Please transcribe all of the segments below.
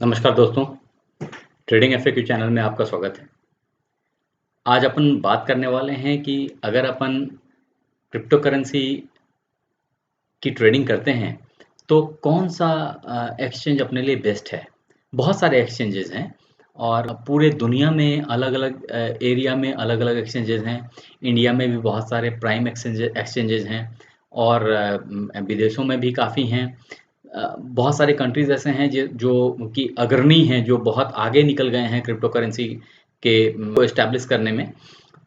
नमस्कार दोस्तों, trading FAQ channel में आपका स्वागत है। आज अपन बात करने वाले हैं कि अगर अपन क्रिप्टो करेंसी की ट्रेडिंग करते हैं, तो कौन-सा एक्सचेंज अपने लिए बेस्ट है। बहुत सारे एक्सचेंजेज़ हैं और पूरे दुनिया में अलग-अलग एरिया में अलग-अलग एक्सचेंजेज़ हैं। इंडिया में भी बहुत सारे प्राइम एक्सचेंजेज़ हैं और विदेशों में भी काफ़ी हैं। बहुत सारे कंट्रीज़ ऐसे हैं जो कि अग्रणी हैं, जो बहुत आगे निकल गए हैं क्रिप्टो करेंसी के को एस्टैब्लिश करने में।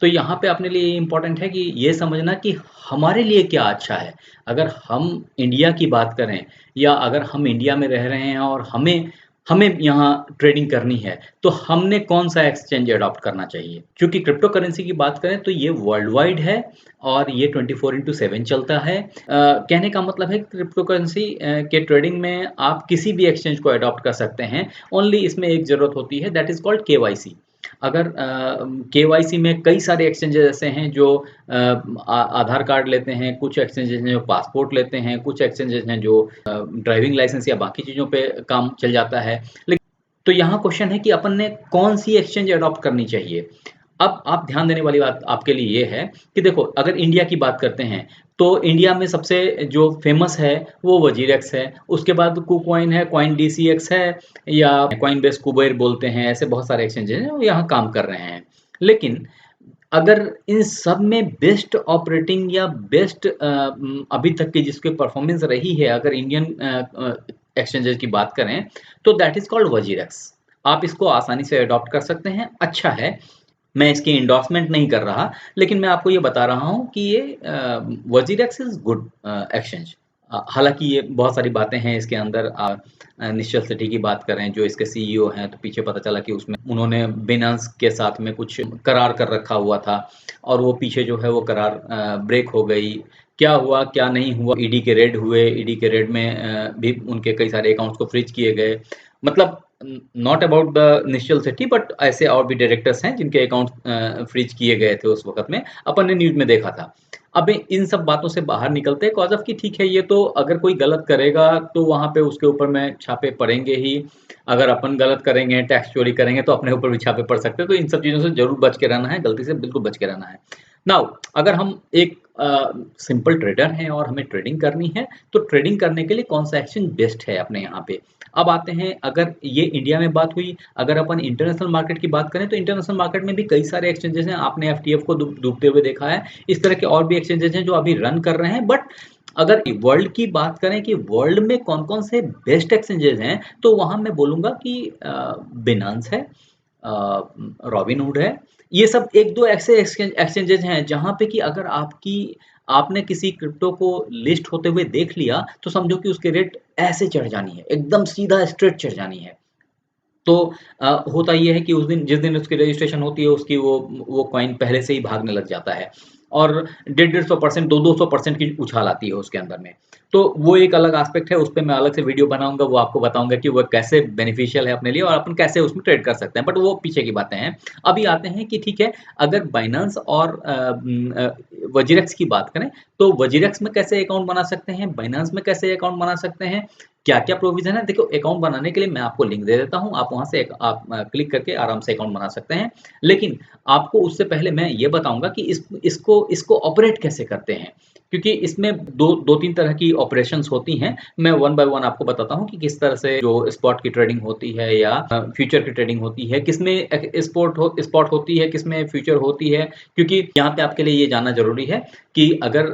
तो यहाँ पे अपने लिए इम्पोर्टेंट है कि ये समझना कि हमारे लिए क्या अच्छा है। अगर हम इंडिया की बात करें या अगर हम इंडिया में रह रहे हैं और हमें हमें यहाँ ट्रेडिंग करनी है, तो हमने कौन-सा एक्सचेंज अडॉप्ट करना चाहिए? क्योंकि क्रिप्टो करेंसी की बात करें तो ये वर्ल्ड वाइड है और ये 24/7 चलता है। कहने का मतलब है क्रिप्टो करेंसी के ट्रेडिंग में आप किसी भी एक्सचेंज को अडॉप्ट कर सकते हैं। ओनली इसमें एक ज़रूरत होती है दैट इज़ कॉल्ड केवाईसी। अगर केवाईसी में कई सारे एक्सचेंजेस ऐसे हैं जो आधार कार्ड लेते हैं, कुछ एक्सचेंजेस हैं जो पासपोर्ट लेते हैं, कुछ एक्सचेंजेस हैं जो ड्राइविंग लाइसेंस या बाकी चीज़ों पे काम चल जाता है। लेकिन तो यहाँ क्वेश्चन है कि अपन ने कौन-सी एक्सचेंज अडॉप्ट करनी चाहिए? अब आप ध्यान देने वाली बात आपके लिए ये है कि देखो अगर इंडिया की बात करते हैं, तो इंडिया में सबसे जो फ़ेमस है वो वजीरेक्स है। उसके बाद कुकॉइन है, कॉइन डीसीएक्स है या कॉइनबेस कुबेर बोलते हैं, ऐसे बहुत सारे एक्सचेंजेस हैं, वो यहाँ काम कर रहे हैं। लेकिन अगर इन सब में बेस्ट ऑपरेटिंग या बेस्ट अभी तक की जिसकी परफॉर्मेंस रही है अगर इंडियन एक्सचेंजेस की बात करें, तो दैट इज़ कॉल्ड वजीरेक्स। आप इसको आसानी से अडॉप्ट कर सकते हैं, अच्छा है। मैं इसकी एंडोर्समेंट नहीं कर रहा, लेकिन मैं आपको ये बता रहा हूँ कि ये वजीरेक्स इज़ गुड एक्सचेंज। हालाँकि ये बहुत सारी बातें हैं इसके अंदर निश्चल सेठी की बात करें जो इसके सीईओ हैं, तो पीछे पता चला कि उसमें उन्होंने बिनांस के साथ में कुछ करार कर रखा हुआ था और वो पीछे जो है वो करार ब्रेक हो गई। क्या हुआ, क्या नहीं हुआ, ईडी के रेड हुए, ईडी के रेड में भी उनके कई सारे अकाउंट्स को फ्रीज़ किए गए। मतलब not about the Nishchal Sethi but ऐसे और भी डायरेक्टर्स हैं जिनके अकाउंट फ्रीज किए गए थे उस वक़्त में, अपन ने न्यूज़ में देखा था। अब इन सब बातों से बाहर निकलते हैं कॉज़ ऑफ़ कि ठीक है ये तो अगर कोई गलत करेगा तो वहाँ पे उसके ऊपर में छापे पड़ेंगे ही। अगर अपन गलत करेंगे, टैक्स चोरी करेंगे तो अपने ऊपर भी छापे पड़ सकते हैं, तो इन सब चीज़ों से ज़रूर बच के रहना है, गलती से बिल्कुल बच के रहना है। नाउ अगर हम एक सिंपल ट्रेडर हैं और हमें ट्रेडिंग करनी है, तो ट्रेडिंग करने के लिए कौन-सा एक्सचेंज बेस्ट है अपने यहाँ पे? अब आते हैं अगर ये इंडिया में बात हुई, अगर अपन इंटरनेशनल मार्केट की बात करें तो इंटरनेशनल मार्केट में भी कई सारे एक्सचेंजेस हैं। आपने एफटीएफ को डूबते हुए देखा है। इस तरह के और भी एक्सचेंजेस हैं जो अभी रन कर रहे हैं बट अगर वर्ल्ड की बात करें कि वर्ल्ड में कौन-कौन से बेस्ट एक्सचेंजेस हैं, तो वहाँ मैं बोलूँगा कि बिनांस है, रॉबिनहुड है। ये सब 1-2 ऐसे एक्सचेंजेस हैं जहाँ पे कि अगर आपने किसी क्रिप्टो को लिस्ट होते हुए देख लिया, तो समझो कि उसकी रेट ऐसे चढ़ जानी है, एकदम सीधा स्ट्रेट चढ़ जानी है। तो होता ये है कि उस दिन जिस दिन उसकी रजिस्ट्रेशन होती है, उसकी वो कॉइन पहले से ही भागने लग जाता है और 150-150% 200% की उछाल आती है उसके अंदर में। तो वो एक अलग एस्पेक्ट है, उसपे मैं अलग से वीडियो बनाऊँगा, वो आपको बताऊँगा कि वो कैसे बेनिफिशियल है अपने लिए और अपन कैसे उसमें ट्रेड कर सकते हैं, बट वो पीछे की बातें हैं। अभी आते हैं कि ठीक है, अगर बाइनेंस और वजीरेक्स की बात करें, तो वजीरेक्स में कैसे अकाउंट बना सकते हैं, बाइनेंस में कैसे अकाउंट बना सकते हैं, क्या-क्या प्रोविज़न है? देखो अकाउंट बनाने के लिए मैं आपको लिंक दे देता हूँ, आप वहाँ से आप क्लिक करके आराम से अकाउंट बना सकते हैं। लेकिन आपको उससे पहले मैं ये बताऊँगा कि इसको ऑपरेट कैसे करते हैं? क्योंकि इसमें 2-3 तरह की ऑपरेशंस होती हैं। मैं वन बाय वन आपको बताता हूँ कि किस तरह से जो स्पॉट की ट्रेडिंग होती है या फ्यूचर की ट्रेडिंग होती है, किसमें स्पॉट होती है, किसमें फ्यूचर होती है। क्योंकि यहाँ पे आपके लिए ये जानना ज़रूरी है कि अगर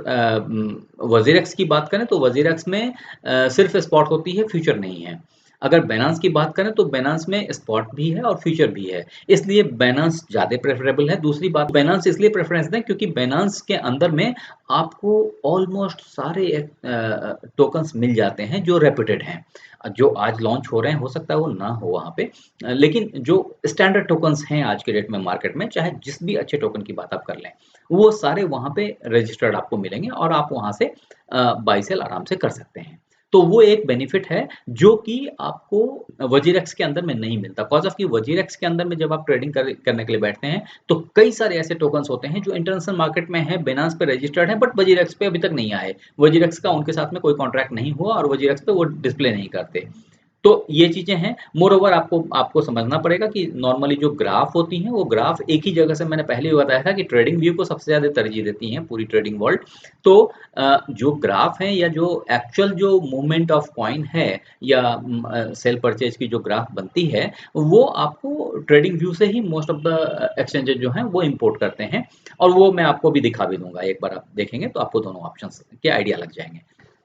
वज़ीरेक्स की बात करें तो वज़ीरेक्स में सिर्फ स्पॉट होती है, फ्यूचर नहीं है। अगर बाइनेंस की बात करें तो बाइनेंस में स्पॉट भी है और फ्यूचर भी है। इसलिए बाइनेंस ज़्यादा प्रेफ़रेबल है। दूसरी बात बाइनेंस इसलिए प्रेफ़रेंस दें क्योंकि बाइनेंस के अंदर में आपको ऑलमोस्ट सारे टोकन्स मिल जाते हैं जो रेप्यूटेड हैं। जो आज लॉन्च हो रहे हैं, हो सकता है वो ना हो वहाँ पे। लेकिन जो स्टैंडर्ड टोकन्स हैं आज के डेट में मार्केट में, चाहे जिस भी अच्छे टोकन की बात आप कर लें, वो सारे वहाँ पे रजिस्टर्ड आपको मिलेंगे और आप वहाँ से बाय सेल आराम से कर सकते हैं। तो वो एक बेनिफिट है जो कि आपको वजीरेक्स के अंदर में नहीं मिलता। कॉज़ ऑफ़ कि वजीरेक्स के अंदर में जब आप ट्रेडिंग करने के लिए बैठते हैं, तो कई सारे ऐसे टोकन्स होते हैं जो इंटरनेशनल मार्केट में हैं, बाइनेंस पे रजिस्टर्ड हैं बट वजीरेक्स पे अभी तक नहीं आए। वजीरेक्स का उनके साथ में कोई कॉन्ट्रैक्ट नहीं हुआ और वजीरेक्स पे वो डिस्प्ले नहीं करते। तो ये चीज़ें हैं। मोर ओवर आपको आपको समझना पड़ेगा कि नॉर्मली जो ग्राफ होती हैं, वो ग्राफ एक ही जगह से, मैंने पहले ही बताया था कि ट्रेडिंग व्यू को सबसे ज़्यादा तरजीह देती हैं पूरी ट्रेडिंग वर्ल्ड। तो जो ग्राफ है या जो एक्चुअल जो मूवमेंट ऑफ कॉइन है या सेल परचेज की जो ग्राफ बनती है, वो आपको ट्रेडिंग व्यू से ही मोस्ट ऑफ द एक्सचेंजेस जो हैं वो इंपोर्ट करते हैं। और वो मैं आपको भी दिखा भी दूँगा, एक बार आप देखेंगे तो आपको दोनों ऑप्शंस के आइडिया लग जाएँगे।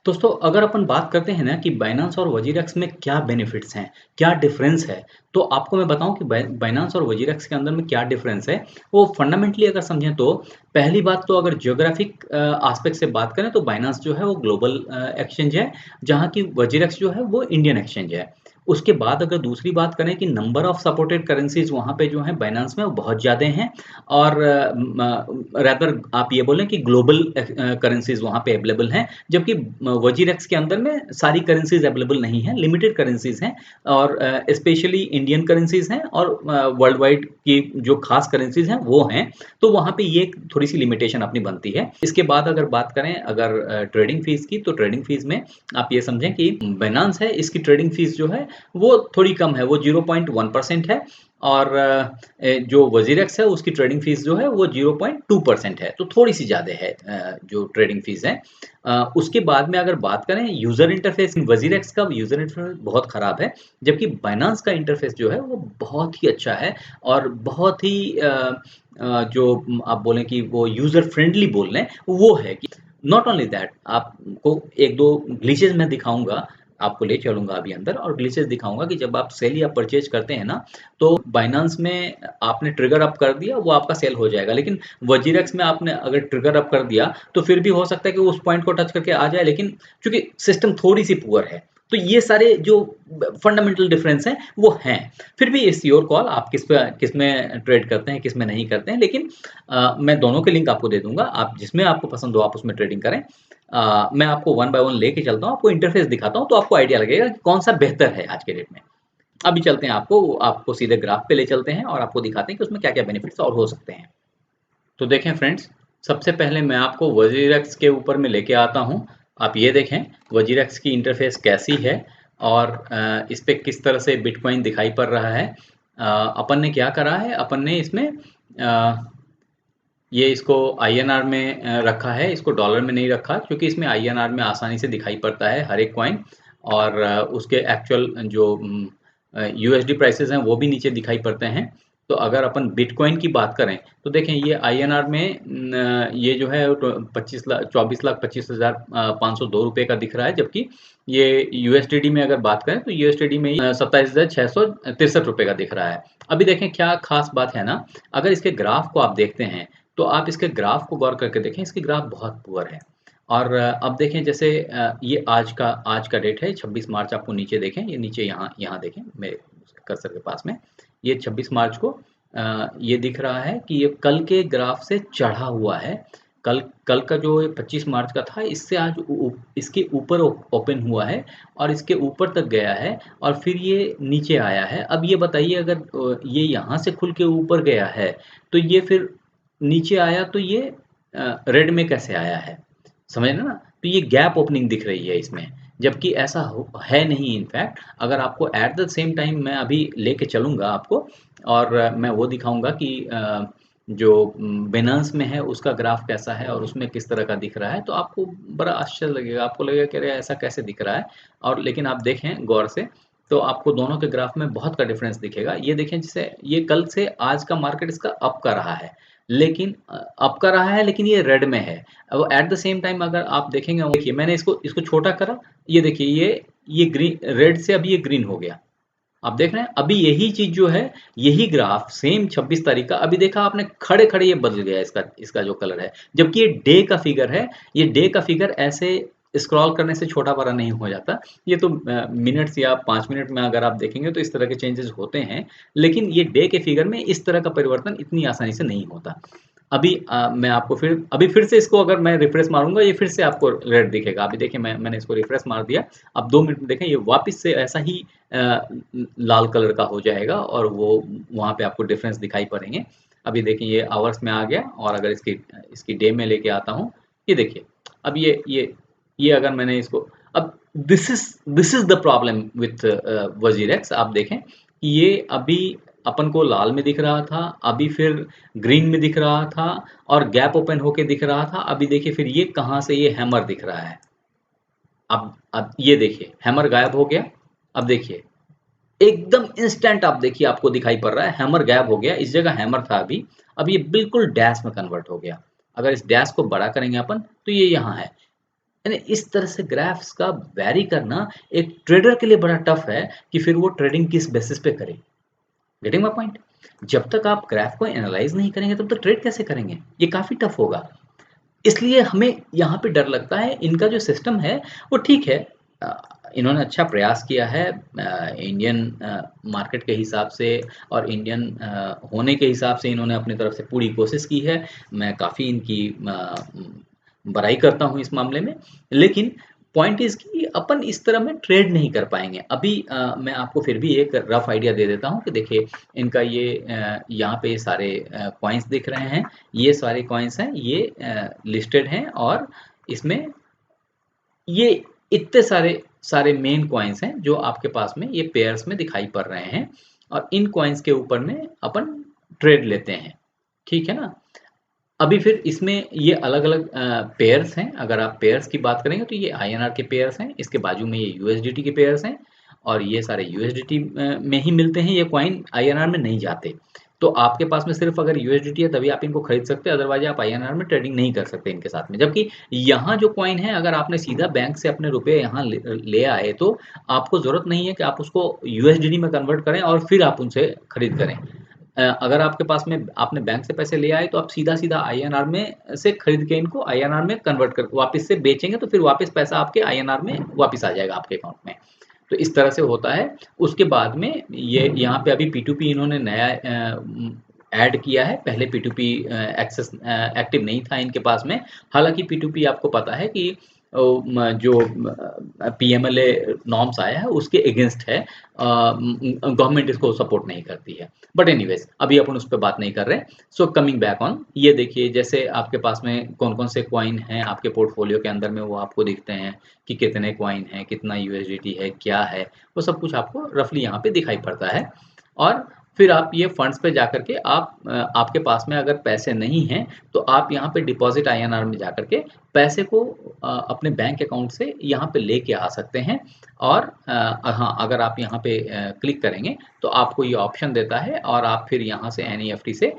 दोस्तों, अगर अपन बात करते हैं ना कि बाइनेंस और वजीरेक्स में क्या बेनिफिट्स हैं, क्या डिफरेंस है, तो आपको मैं बताऊं कि बाइनेंस और वजीरेक्स के अंदर में क्या डिफरेंस है। वो फंडामेंटली अगर समझें तो पहली बात तो अगर ज्योग्राफिक एस्पेक्ट से बात करें तो बाइनेंस जो है वो ग्लोबल एक्सचेंज है, जहां की वजीरेक्स जो है वो इंडियन एक्सचेंज है। उसके बाद अगर दूसरी बात करें कि नंबर ऑफ सपोर्टेड करेंसीज वहाँ पे जो है बाइनेंस में वो बहुत ज़्यादा हैं, और रैदर आप ये बोलें कि ग्लोबल करेंसीज वहाँ पे अवेलेबल हैं, जबकि वजीरेक्स के अंदर में सारी करेंसीज अवेलेबल नहीं है, लिमिटेड करेंसीज हैं, और स्पेशली इंडियन करेंसीज हैं, और वर्ल्ड वाइड की जो खास करेंसीज हैं वो हैं। तो वहाँ पे ये थोड़ी सी लिमिटेशन अपनी बनती है। इसके बाद अगर बात करें अगर ट्रेडिंग फीस की, तो ट्रेडिंग फीस में आप ये समझें कि बाइनेंस है, इसकी ट्रेडिंग फीस जो है वो थोड़ी कम है, वो 0.1% है, और जो वजीरेक्स है उसकी ट्रेडिंग फीस जो है वो 0.2% है, तो थोड़ी सी ज़्यादा है जो ट्रेडिंग फीस है। उसके बाद में अगर बात करें यूज़र इंटरफेस, वजीरेक्स का यूज़र इंटरफेस बहुत ख़राब है, जबकि बाइनेंस का इंटरफेस जो है वो बहुत ही अच्छा है, और बहुत ही जो आप बोलें कि वो यूज़र फ्रेंडली बोल लें, वो है कि नॉट ओनली दैट, आपको एक दो ग्लिचेस मैं दिखाऊंगा, आपको ले चलूंगा अभी अंदर और ग्लिचेस दिखाऊंगा कि जब आप सेल या परचेज करते हैं ना, तो बाइनेंस में आपने ट्रिगर अप कर दिया, वो आपका सेल हो जाएगा, लेकिन वजीरेक्स में आपने अगर ट्रिगर अप कर दिया तो फिर भी हो सकता है कि उस पॉइंट को टच करके आ जाए, लेकिन चूंकि सिस्टम थोड़ी सी पुअर है। तो ये सारे जो फंडामेंटल डिफरेंस हैं वो हैं। फिर भी इट्स योर कॉल, आप किस में ट्रेड करते हैं, किस में नहीं करते हैं, लेकिन मैं दोनों के लिंक आपको दे दूंगा, आप जिसमें आपको पसंद हो आप उसमें ट्रेडिंग करें। मैं आपको वन बाय वन लेके चलता हूँ, आपको इंटरफेस दिखाता हूँ, तो आपको आइडिया लगेगा कि कौन सा बेहतर है आज के डेट में। अभी चलते हैं, आपको आपको सीधे ग्राफ पे ले चलते हैं और आपको दिखाते हैं कि उसमें क्या क्या बेनिफिट्स और हो सकते हैं। तो देखें फ्रेंड्स, सबसे पहले मैं आपको वजीरेक्स के ऊपर में लेके आता हूँ। आप ये देखें वजीरेक्स की इंटरफेस कैसी है, और इस पे किस तरह से बिटकॉइन दिखाई पड़ रहा है। अपन ने क्या करा है, अपन ने इसमें ये इसको आईएनआर में रखा है, इसको डॉलर में नहीं रखा, क्योंकि इसमें आईएनआर में आसानी से दिखाई पड़ता है हर एक कॉइन, और उसके एक्चुअल जो यूएसडी प्राइसेस हैं वो भी नीचे दिखाई पड़ते हैं। तो अगर अपन बिटकॉइन की बात करें तो देखें ये आईएनआर में ये जो है 24,25,25,502 रुपये का दिख रहा है, जबकि ये यूएसडीडी में अगर बात करें तो यूएसडीडी में 27,663 रुपये का दिख रहा है। अभी देखें क्या खास बात है ना, अगर इसके ग्राफ को आप देखते हैं तो आप इसके ग्राफ को गौर करके देखें, इसकी ग्राफ बहुत पुअर है। और अब देखें जैसे ये आज का डेट है 26 मार्च, आपको नीचे देखें, ये नीचे यहाँ यहाँ देखें मेरे कर्सर के पास में, ये 26 मार्च को ये दिख रहा है कि ये कल के ग्राफ से चढ़ा हुआ है। कल कल का जो 25 मार्च का था, इससे आज इसके ऊपर ओपन हुआ है, और इसके ऊपर तक गया है, और फिर ये नीचे आया है। अब ये बताइए, अगर ये यहाँ से खुल के ऊपर गया है तो ये फिर नीचे आया, तो ये रेड में कैसे आया है, समझ रहे ना? तो ये गैप ओपनिंग दिख रही है इसमें, जबकि ऐसा है नहीं। इनफैक्ट अगर आपको एट द सेम टाइम मैं अभी लेके चलूँगा आपको, और मैं वो दिखाऊंगा कि जो बिनांस में है उसका ग्राफ कैसा है और उसमें किस तरह का दिख रहा है, तो आपको बड़ा आश्चर्य लगेगा, आपको लगेगा कि अरे ऐसा कैसे दिख रहा है। और लेकिन आप देखें गौर से तो आपको दोनों के ग्राफ में बहुत का डिफरेंस दिखेगा। ये देखें, जैसे ये कल से आज का मार्केट इसका अप का रहा है, लेकिन अप का रहा है, लेकिन ये रेड में है। अब एट द सेम टाइम अगर आप देखेंगे, देखिए मैंने इसको इसको छोटा करा, ये देखिए ये ग्रीन, रेड से अभी ये ग्रीन हो गया। आप देख रहे हैं अभी यही चीज जो है, यही ग्राफ सेम 26 तारीख का, अभी देखा आपने खड़े खड़े ये बदल गया इसका इसका जो कलर है, जबकि ये डे का फिगर है। ये डे का फिगर ऐसे स्क्रॉल करने से छोटा बड़ा नहीं हो जाता, ये तो मिनट्स या 5 मिनट में अगर आप देखेंगे तो इस तरह के चेंजेस होते हैं, लेकिन ये डे के फिगर में इस तरह का परिवर्तन इतनी आसानी से नहीं होता। अभी मैं आपको फिर से इसको अगर मैं रिफ्रेश मारूंगा, ये फिर से आपको रेड दिखेगा। अभी देखिए मैंने इसको रिफ्रेश मार दिया, अब 2 मिनट में देखें ये वापस से ऐसा ही लाल कलर का हो जाएगा, और वो वहाँ पे आपको डिफरेंस दिखाई पड़ेंगे। अभी देखिए ये आवर्स में आ गया, और अगर इसकी इसकी डे में लेके आता हूँ, ये देखिए अब ये अगर मैंने इसको अब this is the problem with WazirX. आप देखें कि ये अभी अपन को लाल में दिख रहा था, अभी फिर ग्रीन में दिख रहा था और गैप ओपन होके दिख रहा था। अभी देखिए फिर ये कहाँ से ये हैमर दिख रहा है। अब ये देखिए हैमर गायब हो गया। अब देखिए एकदम इंस्टेंट आप देखिए आपको दिखाई पड़ रहा है हैमर गायब हो गया। इस जगह हैमर था अभी, अब ये बिल्कुल डैश में कन्वर्ट हो गया। अगर इस डैश को बड़ा करेंगे अपन तो ये यहाँ है। यानी इस तरह से ग्राफ्स का वैरी करना एक ट्रेडर के लिए बड़ा टफ है कि फिर वो ट्रेडिंग किस बेसिस पे करे। Getting my point? जब तक आप ग्राफ को एनालाइज नहीं करेंगे तब तक ट्रेड कैसे करेंगे? ये काफी टफ होगा। इसलिए हमें यहाँ पे डर लगता है। इनका जो सिस्टम है वो ठीक है। अ, इन्होंने अच्छा प्रयास किया है इंडियन मार्केट के हिसाब से और इंडियन होने के हिसाब से इन्होंने अपनी तरफ से पूरी कोशिश की है। मैं काफ़ी इनकी बड़ाई करता हूँ इस मामले में। लेकिन पॉइंट इज़ कि अपन इस तरह में ट्रेड नहीं कर पाएँगे। अभी मैं आपको फिर भी एक रफ़ आइडिया दे देता हूँ कि देखिए इनका ये यहाँ पे ये सारे कॉइन्स दिख रहे हैं। ये सारे कॉइन्स हैं, ये लिस्टेड हैं और इसमें ये इतने सारे सारे मेन कॉइन्स हैं जो आपके पास में ये पेयर्स में दिखाई पड़ रहे हैं और इन कॉइन्स के ऊपर में अपन ट्रेड लेते हैं। ठीक है ना? अभी फिर इसमें ये अलग-अलग पेयर्स हैं। अगर आप पेयर्स की बात करेंगे तो ये आईएनआर के पेयर्स हैं, इसके बाजू में ये यूएसडीटी के पेयर्स हैं और ये सारे यूएसडीटी में ही मिलते हैं, ये कॉइन आईएनआर में नहीं जाते। तो आपके पास में सिर्फ अगर यूएसडीटी है तभी आप इनको खरीद सकते हैं, अदरवाइज़ आप आईएनआर में ट्रेडिंग नहीं कर सकते इनके साथ में। जबकि यहाँ जो कॉइन है अगर आपने सीधा बैंक से अपने रुपए यहाँ ले आए तो आपको ज़रूरत नहीं है कि आप उसको यूएसडीटी में कन्वर्ट करें और फिर आप उनसे खरीद करें। अगर आपके पास में आपने बैंक से पैसे ले आए तो आप सीधा-सीधा आईएनआर में से खरीद के इनको आईएनआर में कन्वर्ट कर वापस से बेचेंगे तो फिर वापस पैसा आपके आईएनआर में वापस आ जाएगा आपके अकाउंट में। तो इस तरह से होता है। उसके बाद में ये यहाँ पे अभी पी2पी इन्होंने नया ऐड किया है। पहले पी2पी एक्सेस एक्टिव नहीं था इनके पास में। हालाँकि पी2पी आपको पता है कि जो पीएमएलए नॉर्म्स आया है उसके अगेंस्ट है। गवर्नमेंट इसको सपोर्ट नहीं करती है। बट एनीवेज़ अभी अपन उस पे बात नहीं कर रहे हैं। सो कमिंग बैक ऑन ये देखिए जैसे आपके पास में कौन-कौन से कॉइन हैं आपके पोर्टफोलियो के अंदर में वो आपको दिखते हैं कि कितने कॉइन हैं, कितना यूएसडीटी है, क्या है, वो सब कुछ आपको रफली यहाँ पे दिखाई पड़ता है। और फिर आप ये फंड्स पे जाकर के आपके पास में अगर पैसे नहीं हैं तो आप यहाँ पे डिपॉज़िट आईएनआर में जाकर के पैसे को अपने बैंक अकाउंट से यहाँ पे लेके आ सकते हैं। और हाँ, अगर आप यहाँ पे क्लिक करेंगे तो आपको ये ऑप्शन देता है और आप फिर यहाँ से एनईएफटी से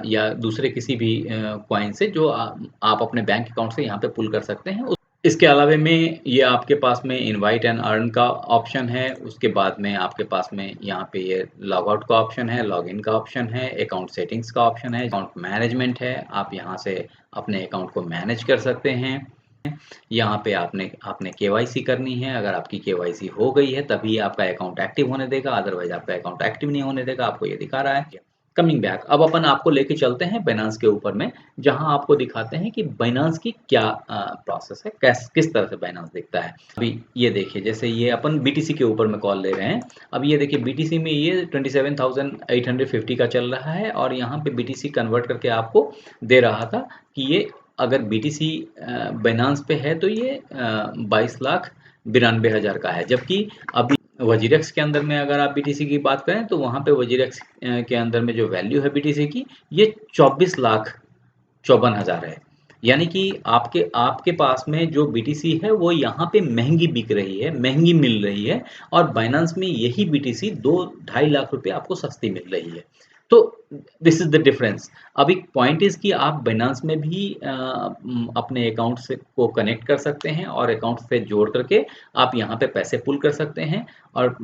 या दूसरे किसी भी कॉइन से जो आप अपने बैंक अकाउंट से यहाँ पे पुल कर सकते हैं। इसके अलावे में ये आपके पास में इनवाइट एंड अर्न का ऑप्शन है। उसके बाद में आपके पास में यहाँ पे ये लॉग आउट का ऑप्शन है, लॉग इन का ऑप्शन है, अकाउंट सेटिंग्स का ऑप्शन है, अकाउंट मैनेजमेंट है। आप यहाँ से अपने अकाउंट को मैनेज कर सकते हैं। यहाँ पे आपने आपने केवाईसी करनी है। अगर आपकी केवाईसी हो गई है तभी आपका अकाउंट एक्टिव होने देगा, अदरवाइज़ आपका अकाउंट एक्टिव नहीं होने देगा। आपको ये दिखा रहा है। कमिंग बैक अब अपन आपको लेके चलते हैं बाइनेंस के ऊपर में, जहाँ आपको दिखाते हैं कि बाइनेंस की क्या प्रोसेस है, किस तरह से बाइनेंस दिखता है। अभी ये देखिए जैसे ये अपन बीटीसी के ऊपर में कॉल ले रहे हैं। अब ये देखिए बीटीसी में ये 27,850 का चल रहा है और यहाँ पे बीटीसी कन्वर्ट करके आपको दे रहा था कि ये अगर बीटीसी बाइनेंस पे है तो ये 22,92,000 का है। जबकि अभी वजीरेक्स के अंदर में अगर आप बीटीसी की बात करें तो वहाँ पे वजीरेक्स के अंदर में जो वैल्यू है बीटीसी की ये 24,54,000 है। यानी कि आपके आपके पास में जो बीटीसी है वो यहाँ पे महंगी बिक रही है, महंगी मिल रही है और बाइनेंस में यही बीटीसी 2 ढाई लाख रुपए आपको सस्ती मिल रही है। तो दिस इज द डिफरेंस। अब एक पॉइंट इज कि आप बाइनेंस में भी अपने अकाउंट से को कनेक्ट कर सकते हैं और अकाउंट से जोड़ करके आप यहाँ पे पैसे पुल कर सकते हैं। और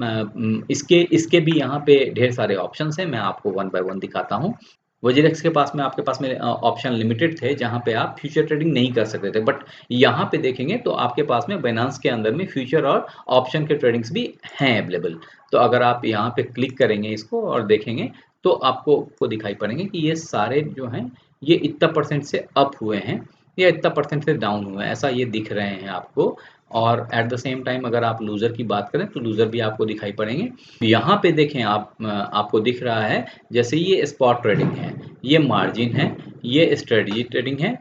इसके इसके भी यहाँ पे ढेर सारे ऑप्शंस हैं। मैं आपको वन बाय वन दिखाता हूँ। वजीरेक्स के पास में आपके पास में ऑप्शन लिमिटेड थे जहाँ पे आप फ्यूचर ट्रेडिंग नहीं कर सकते थे। बट यहाँ पे देखेंगे तो आपके पास में बाइनेंस के अंदर में फ्यूचर और ऑप्शन के ट्रेडिंग्स भी हैं अवेलेबल। तो अगर आप यहाँ पे क्लिक करेंगे इसको और देखेंगे तो आपको दिखाई पड़ेंगे कि ये सारे जो हैं ये इतना परसेंट से अप हुए हैं या इतना परसेंट से डाउन हुए हैं, ऐसा ये दिख रहे हैं आपको। और एट द सेम टाइम अगर आप लूज़र की बात करें तो लूज़र भी आपको दिखाई पड़ेंगे। यहाँ पे देखें आप आपको दिख रहा है जैसे ये स्पॉट ट्रेडिंग है, ये मार्जिन है, ये स्ट्रेटजी ट्रेडिंग है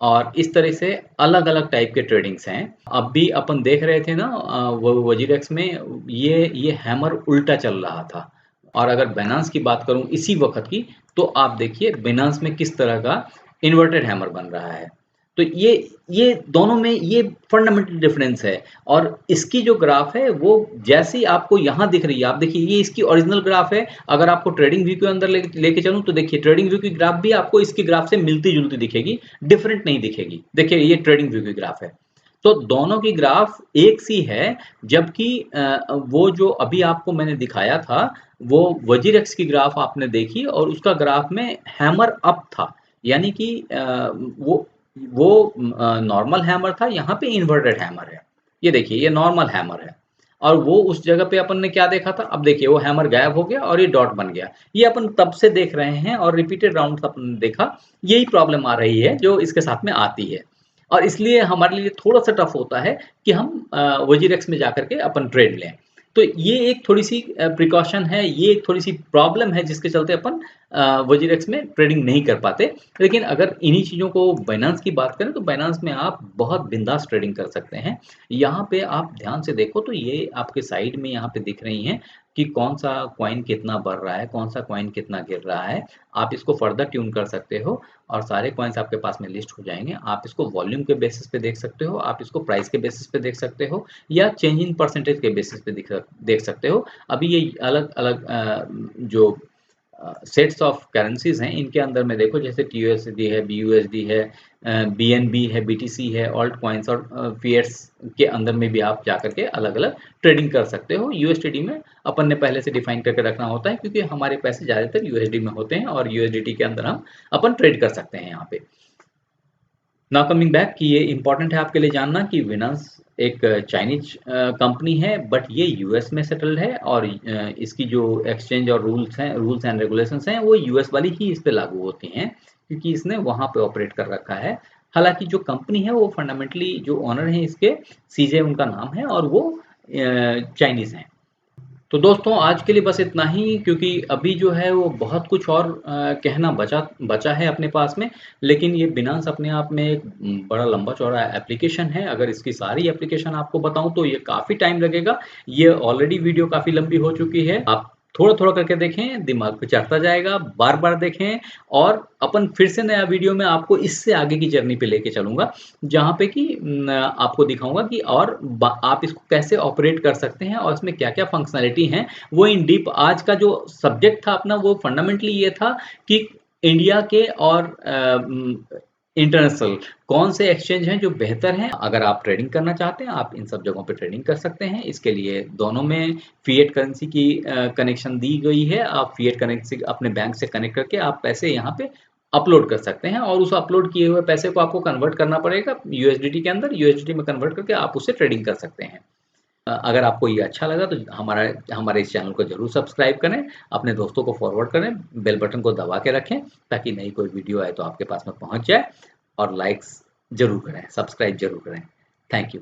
और इस तरह से अलग-अलग टाइप के ट्रेडिंग्स हैं। अब भी अपन देख रहे थे ना वो वजीरेक्स में ये हैमर उल्टा चल रहा था। और अगर बाइनेंस की बात करूँ इसी वक़्त की, तो आप देखिए बाइनेंस में किस तरह का इन्वर्टेड हैमर बन रहा है। तो ये दोनों में ये फंडामेंटल डिफरेंस है। और इसकी जो ग्राफ है वो जैसी आपको यहाँ दिख रही है, आप देखिए ये इसकी ओरिजिनल ग्राफ है। अगर आपको ट्रेडिंग व्यू के अंदर लेके चलूँ तो देखिए ट्रेडिंग व्यू की ग्राफ भी आपको इसकी ग्राफ से मिलती-जुलती दिखेगी, डिफरेंट नहीं दिखेगी। देखिए ये ट्रेडिंग व्यू की ग्राफ है। तो दोनों की ग्राफ एक सी है, जबकि वो जो अभी आपको मैंने दिखाया था, वो वजीरेक्स की ग्राफ आपने देखी और उसका ग्राफ में हैमर अप था। यानी कि वो नॉर्मल हैमर था, यहाँ पे इन्वर्टेड हैमर है। ये देखिए ये नॉर्मल हैमर है और वो उस जगह पे अपन ने क्या देखा था, अब देखिए वो हैमर गायब हो गया और ये डॉट बन गया। ये अपन तब से देख रहे हैं और रिपीटेड राउंड्स अपन ने देखा, यही प्रॉब्लम आ रही है जो इसके साथ में आती है। और इसलिए हमारे लिए थोड़ा-सा टफ होता है कि हम वजीरेक्स में जाकर के अपन ट्रेड लें। तो ये एक थोड़ी-सी प्रिकॉशन है, ये एक थोड़ी-सी प्रॉब्लम है जिसके चलते अपन वजीरेक्स में ट्रेडिंग नहीं कर पाते। लेकिन अगर इन्हीं चीज़ों को बाइनेंस की बात करें तो बाइनेंस में आप बहुत बिंदास ट्रेडिंग कर सकते हैं। यहाँ पे आप ध्यान से देखो तो ये आपके साइड में यहाँ पे दिख रही हैं कि कौन-सा कॉइन कितना बढ़ रहा है, कौन-सा कॉइन कितना गिर रहा है। आप इसको फर्दर ट्यून कर सकते हो और सारे कॉइन्स आपके पास में लिस्ट हो जाएँगे। आप इसको वॉल्यूम के बेसिस पे देख सकते हो, आप इसको प्राइस के बेसिस पे देख सकते हो या चेंज इन परसेंटेज के बेसिस पे देख सकते हो। अभी ये अलग-अलग जो सेट्स ऑफ करेंसीज़ हैं, इनके अंदर में देखो जैसे टीयूएसडी है, बीयूएसडी है, बीएनबी है, बीटीसी है, ऑल्ट कॉइन्स और फिएट्स के अंदर में भी आप जाकर के अलग-अलग ट्रेडिंग कर सकते हो। यूएसडीटी में अपन ने पहले से डिफाइन करके रखना होता है क्योंकि हमारे पैसे ज़्यादातर यूएसडी में होते हैं और यूएसडीटी के अंदर हम अपन ट्रेड कर सकते हैं यहाँ पे। नाउ कमिंग बैक कि ये इम्पोर्टेंट है आपके लिए जानना कि विनास एक चाइनीज कंपनी है बट ये यूएस में सेटल्ड है और इसकी जो एक्सचेंज और रूल्स एंड रेगुलेशंस हैं वो यूएस वाली ही इस पे लागू होती हैं क्योंकि इसने वहाँ पे ऑपरेट कर रखा है। हालांकि जो कंपनी है वो फंडामेंटली जो ओनर है इसके सीजे उनका नाम है और वो चाइनीज़ हैं। तो दोस्तों आज के लिए बस इतना ही क्योंकि अभी जो है वो बहुत कुछ और कहना बचा बचा है अपने पास में। लेकिन ये बिनांस अपने आप में एक बड़ा लंबा चौड़ा एप्लीकेशन है। अगर इसकी सारी एप्लीकेशन आपको बताऊं तो ये काफ़ी टाइम लगेगा। ये ऑलरेडी वीडियो काफ़ी लंबी हो चुकी है। आप थोड़ा-थोड़ा करके देखें, दिमाग पे चढ़ता जाएगा, बार-बार देखें और अपन फिर से नया वीडियो में आपको इससे आगे की जर्नी पे लेके चलूँगा, जहाँ पे कि आपको दिखाऊँगा कि और आप इसको कैसे ऑपरेट कर सकते हैं और इसमें क्या-क्या फंक्शनैलिटी हैं। वो इन डीप आज का जो सब्जेक्ट था अपना वो फंडामेंटली ये था कि इंडिया के और इंटरनेशनल कौन से एक्सचेंज हैं जो बेहतर हैं। अगर आप ट्रेडिंग करना चाहते हैं, आप इन सब जगहों पे ट्रेडिंग कर सकते हैं। इसके लिए दोनों में फ़िएट करेंसी की कनेक्शन दी गई है। आप फ़िएट करेंसी अपने बैंक से कनेक्ट करके आप पैसे यहाँ पे अपलोड कर सकते हैं और उस अपलोड किए हुए पैसे को आपको कन्वर्ट करना पड़ेगा यूएसडीटी के अंदर। यूएसडीटी में कन्वर्ट करके आप उससे ट्रेडिंग कर सकते हैं। अगर आपको ये अच्छा लगा तो हमारे इस चैनल को ज़रूर सब्सक्राइब करें, अपने दोस्तों को फॉरवर्ड करें, बेल बटन को दबा के रखें ताकि नई कोई वीडियो आए तो आपके पास में पहुँच जाए और लाइक्स ज़रूर करें, सब्सक्राइब ज़रूर करें। Thank you.